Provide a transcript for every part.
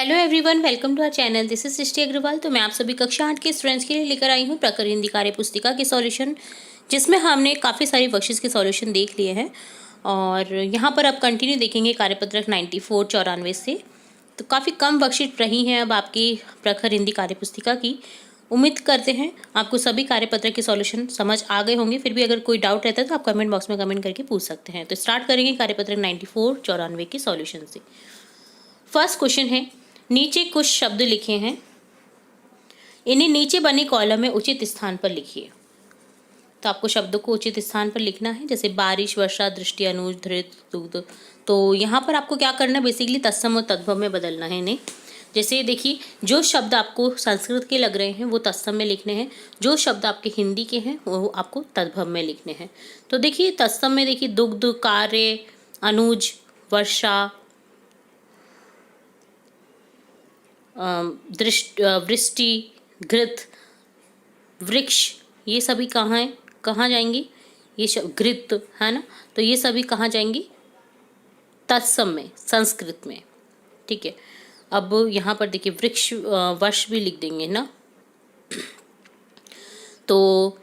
Hello everyone, welcome to our channel. This is Srishti Agarwal. तो मैं आप सभी कक्षा 8 के स्टूडेंट्स के लिए लेकर आई हूँ प्रकर हिंदी कार्य पुस्तिका के सॉल्यूशन, जिसमें हमने काफ़ी सारी वर्कशीट्स के सॉल्यूशन देख लिए हैं। और यहाँ पर अब कंटिन्यू देखेंगे कार्यपत्रक 94 से। तो काफ़ी कम वर्कशीट रही हैं अब आपकी प्रखर हिंदी कार्य पुस्तिका की। उम्मीद करते हैं आपको सभी कार्यपत्रक के सॉल्यूशन समझ आ गए होंगे। फिर भी अगर कोई डाउट रहता है तो आप कमेंट बॉक्स में कमेंट करके पूछ सकते हैं। तो स्टार्ट करेंगे कार्यपत्रक 94 के सॉल्यूशन से। फर्स्ट क्वेश्चन है, नीचे कुछ शब्द लिखे हैं, इन्हें नीचे बने कॉलम में उचित स्थान पर लिखिए। तो आपको शब्दों को उचित स्थान पर लिखना है, जैसे बारिश, वर्षा, दृष्टि, अनुज, धृत, दुग्ध। तो यहाँ पर आपको क्या करना है, बेसिकली तत्सम और तद्भव में बदलना है इन्हें। जैसे देखिए, जो शब्द आपको संस्कृत के लग रहे हैं वो तत्सम में लिखने हैं, जो शब्द आपके हिंदी के हैं वो आपको तद्भव में लिखने हैं। तो देखिए तत्सम में देखिए दुग्ध, कार्य, अनुज, वर्षा, वृष्टि, घृत, वृक्ष, ये सभी कहाँ हैं, कहाँ जाएंगी, ये घृत है ना। तो ये सभी कहाँ जाएंगी, तत्सम में, संस्कृत में। ठीक है, अब यहाँ पर देखिए वृक्ष, वर्ष भी लिख देंगे ना। तो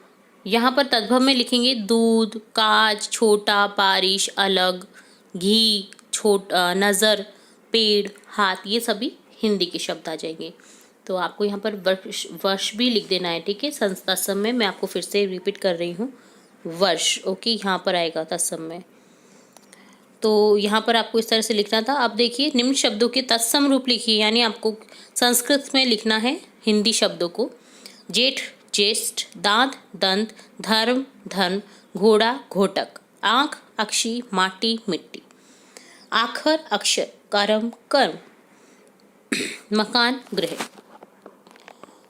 यहाँ पर तद्भव में लिखेंगे दूध, काज, छोटा, बारिश, अलग, घी, छोटा, नज़र, पेड़, हाथ, ये सभी हिंदी के शब्द आ जाएंगे। तो आपको यहाँ पर वर्ष भी लिख देना है। ठीक है, तत्सम में मैं आपको फिर से रिपीट कर रही हूँ, वर्ष। ओके, यहाँ पर आएगा तत्सम में। तो यहाँ पर आपको इस तरह से लिखना था। अब देखिए निम्न शब्दों के तत्सम रूप लिखिए, यानी आपको संस्कृत में लिखना है हिंदी शब्दों को। जेठ, ज्येष्ठ, दांत, दंत, धर्म, धन, घोड़ा, घोटक, आँख, अक्षी, माटी, मिट्टी, आखर, अक्षर, कर्म, कर्म, मकान, गृह।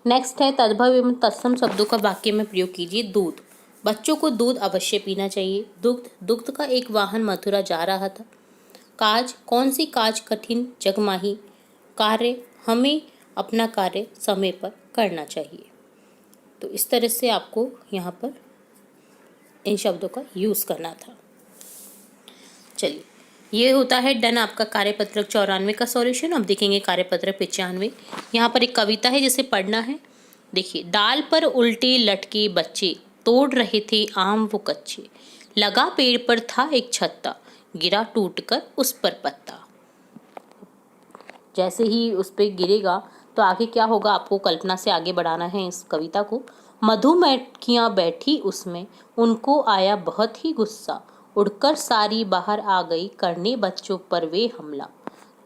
नेक्स्ट है तद्भव एवं तत्सम शब्दों का वाक्य में प्रयोग कीजिए। दूध, बच्चों को दूध अवश्य पीना चाहिए। दुग्ध, दुग्ध का एक वाहन मथुरा जा रहा था। काज, कौन सी काज कठिन जगमाही। कार्य, हमें अपना कार्य समय पर करना चाहिए। तो इस तरह से आपको यहाँ पर इन शब्दों का यूज करना था। चलिए, ये होता है डन आपका कार्यपत्रक 94 का सॉल्यूशन। अब देखेंगे कार्यपत्रक 95। यहाँ पर एक कविता है जिसे पढ़ना है। देखिए, डाल पर उल्टे लटके बच्चे, तोड़ रहे थे आम वो कच्चे, लगा पेड़ पर था एक छत्ता, गिरा टूटकर उस पर पत्ता। जैसे ही उस पर गिरेगा तो आगे क्या होगा, आपको कल्पना से आगे बढ़ाना है इस कविता को। मधुमक्खियां बैठी उसमें, उनको आया बहुत ही गुस्सा, उड़कर सारी बाहर आ गई, करने बच्चों पर वे हमला।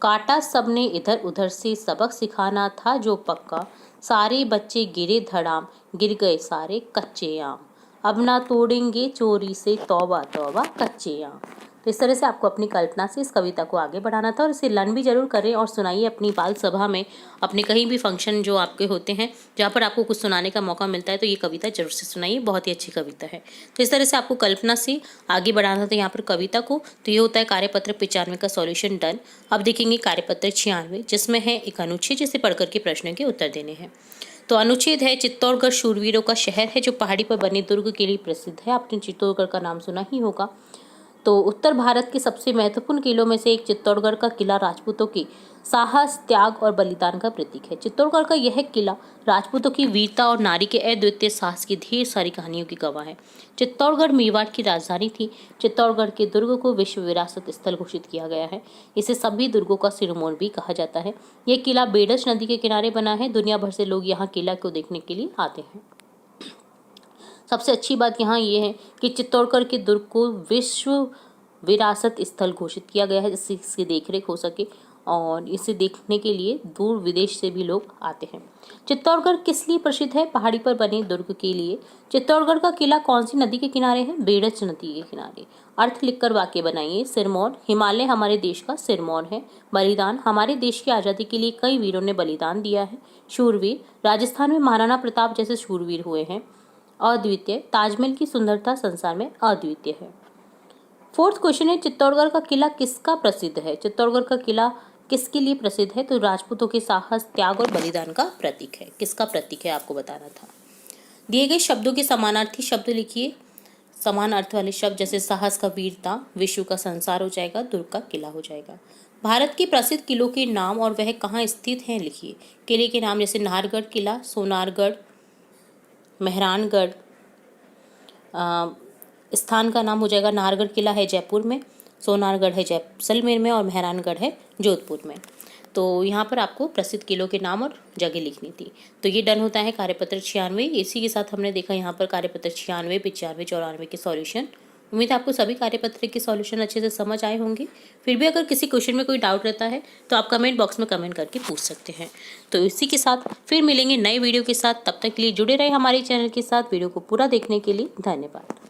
काटा सबने इधर उधर से, सबक सिखाना था जो पक्का, सारे बच्चे गिरे धड़ाम, गिर गए सारे कच्चे आम, अब ना तोड़ेंगे चोरी से, तौबा तौबा कच्चे आम। तो इस तरह से आपको अपनी कल्पना से इस कविता को आगे बढ़ाना था, और इसे लर्न भी जरूर करें और सुनाइए अपनी बाल सभा में, अपने कहीं भी फंक्शन जो आपके होते हैं जहाँ पर आपको कुछ सुनाने का मौका मिलता है, तो ये कविता जरूर से सुनाइए, बहुत ही अच्छी कविता है। तो इस तरह से आपको कल्पना से आगे बढ़ाना था यहाँ पर कविता को। तो ये होता है कार्यपत्र 95 का सॉल्यूशन डन। अब देखेंगे कार्यपत्र 96, जिसमें है एक अनुच्छेद जिसे पढ़ करके प्रश्न के उत्तर देने हैं। तो अनुच्छेद है, चित्तौड़गढ़ शूरवीरों का शहर है जो पहाड़ी पर बने दुर्ग के लिए प्रसिद्ध है। आपने चित्तौड़गढ़ का नाम सुना ही होगा। तो उत्तर भारत के सबसे महत्वपूर्ण किलों में से एक चित्तौड़गढ़ का किला राजपूतों की साहस, त्याग और बलिदान का प्रतीक है। चित्तौड़गढ़ का यह किला राजपूतों की वीरता और नारी के अद्वितीय साहस की ढेर सारी कहानियों की गवाह है। चित्तौड़गढ़ मेवाड़ की राजधानी थी। चित्तौड़गढ़ के दुर्ग को विश्व विरासत स्थल घोषित किया गया है। इसे सभी दुर्गों का सिरमौर भी कहा जाता है। यह किला बेडस नदी के किनारे बना है। दुनिया भर से लोग यहाँ किला को देखने के लिए आते हैं। सबसे अच्छी बात यहाँ ये है कि चित्तौड़गढ़ के दुर्ग को विश्व विरासत स्थल घोषित किया गया है, जिससे इसकी देखरेख हो सके, और इसे देखने के लिए दूर विदेश से भी लोग आते हैं। चित्तौड़गढ़ किस लिए प्रसिद्ध है? पहाड़ी पर बने दुर्ग के लिए। चित्तौड़गढ़ का किला कौन सी नदी के किनारे है? बेडस नदी के किनारे। अर्थ लिखकर वाक्य बनाइए। सिरमौर, हिमालय हमारे देश का सिरमौर है। बलिदान, हमारे देश की आज़ादी के लिए कई वीरों ने बलिदान दिया है। शूरवीर, राजस्थान में महाराणा प्रताप जैसे शूरवीर हुए हैं। अद्वितीय, ताजमहल की सुंदरता संसार में अद्वितीय है। फोर्थ क्वेश्चन है, चित्तौड़गढ़ का किला किसका प्रसिद्ध है? चित्तौड़गढ़ का किला किसके लिए प्रसिद्ध है? तो राजपूतों के साहस, त्याग और बलिदान का प्रतीक है। किसका प्रतीक है आपको बताना था। दिए गए शब्दों के समानार्थी शब्द लिखिए। समान अर्थ वाले शब्द जैसे साहस का वीरता, विश्व का संसार हो जाएगा, दुर्ग का किला हो जाएगा। भारत के प्रसिद्ध किलों के नाम और वह कहाँ स्थित हैं लिखिए। किले के नाम जैसे नाहरगढ़ किला, सोनारगढ़, मेहरानगढ़। स्थान का नाम हो जाएगा, नाहरगढ़ किला है जयपुर में, सोनारगढ़ है जैसलमेर में और मेहरानगढ़ है जोधपुर में। तो यहाँ पर आपको प्रसिद्ध किलों के नाम और जगह लिखनी थी। तो ये डन होता है कार्यपत्र 96। इसी के साथ हमने देखा यहाँ पर कार्यपत्र 96, 95, 94 के सॉल्यूशन। उम्मीद है आपको सभी कार्यपत्र के सॉल्यूशन अच्छे से समझ आए होंगे। फिर भी अगर किसी क्वेश्चन में कोई डाउट रहता है तो आप कमेंट बॉक्स में कमेंट करके पूछ सकते हैं। तो इसी के साथ फिर मिलेंगे नए वीडियो के साथ। तब तक के लिए जुड़े रहे हमारे चैनल के साथ। वीडियो को पूरा देखने के लिए धन्यवाद।